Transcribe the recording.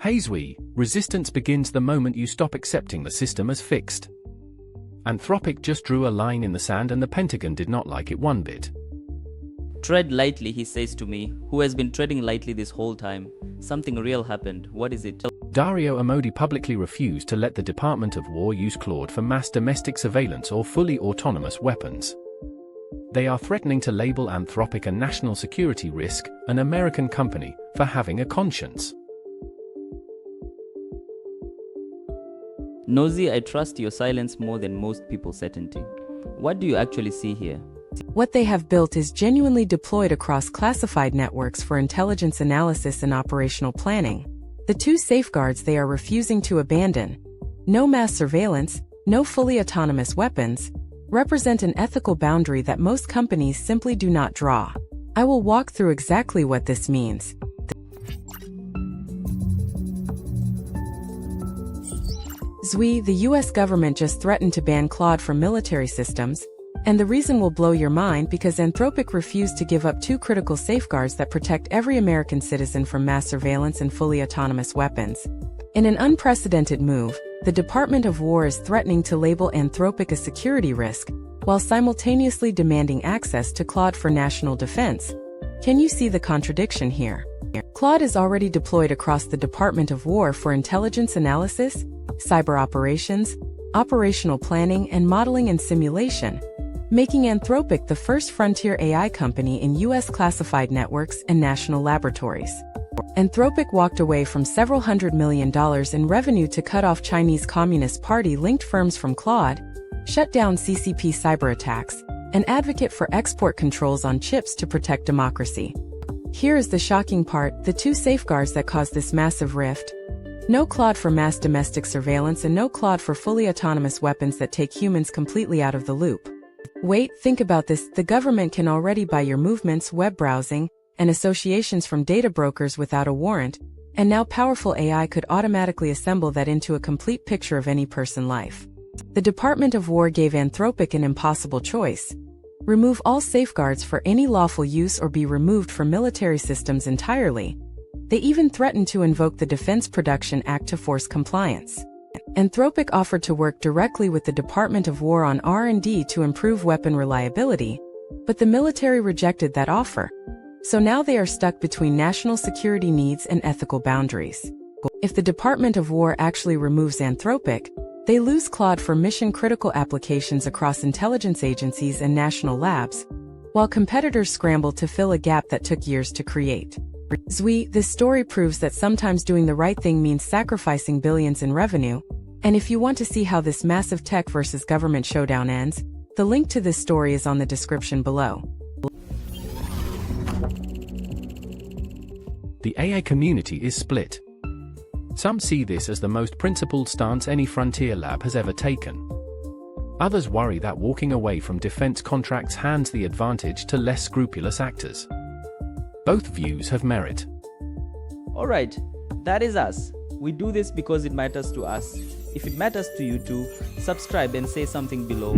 Hazwi, resistance begins the moment you stop accepting the system as fixed. Anthropic just drew a line in the sand and the Pentagon did not like it one bit. Tread lightly, he says to me, who has been treading lightly this whole time. Something real happened. What is it? Dario Amodi publicly refused to let the Department of War use Claude for mass domestic surveillance or fully autonomous weapons. They are threatening to label Anthropic a national security risk, an American company, for having a conscience. Nosy, I trust your silence more than most people's certainty. What do you actually see here? What they have built is genuinely deployed across classified networks for intelligence analysis and operational planning. The two safeguards they are refusing to abandon, no mass surveillance, no fully autonomous weapons, represent an ethical boundary that most companies simply do not draw. I will walk through exactly what this means. Zui, the US government just threatened to ban Claude from military systems, and the reason will blow your mind because Anthropic refused to give up two critical safeguards that protect every American citizen from mass surveillance and fully autonomous weapons. In an unprecedented move, the Department of War is threatening to label Anthropic a security risk, while simultaneously demanding access to Claude for national defense. Can you see the contradiction here? Claude is already deployed across the Department of War for intelligence analysis, cyber operations, operational planning, and modeling and simulation, making Anthropic the first frontier AI company in US classified networks and national laboratories. Anthropic walked away from several $100 million in revenue to cut off Chinese Communist Party-linked firms from Claude, shut down CCP cyberattacks, and advocate for export controls on chips to protect democracy. Here is the shocking part, the two safeguards that caused this massive rift. No Claude for mass domestic surveillance and no Claude for fully autonomous weapons that take humans completely out of the loop. Wait, think about this, the government can already buy your movements, web browsing, and associations from data brokers without a warrant, and now powerful AI could automatically assemble that into a complete picture of any person's life. The Department of War gave Anthropic an impossible choice. Remove all safeguards for any lawful use or be removed from military systems entirely. They even threatened to invoke the Defense Production Act to force compliance. Anthropic offered to work directly with the Department of War on R&D to improve weapon reliability, but the military rejected that offer. So now they are stuck between national security needs and ethical boundaries. If the Department of War actually removes Anthropic, they lose Claude for mission-critical applications across intelligence agencies and national labs, while competitors scramble to fill a gap that took years to create. Zui, this story proves that sometimes doing the right thing means sacrificing billions in revenue, and if you want to see how this massive tech versus government showdown ends, the link to this story is on the description below. The AI community is split. Some see this as the most principled stance any frontier lab has ever taken. Others worry that walking away from defense contracts hands the advantage to less scrupulous actors. Both views have merit. Alright, that is us. We do this because it matters to us. If it matters to you too, subscribe and say something below.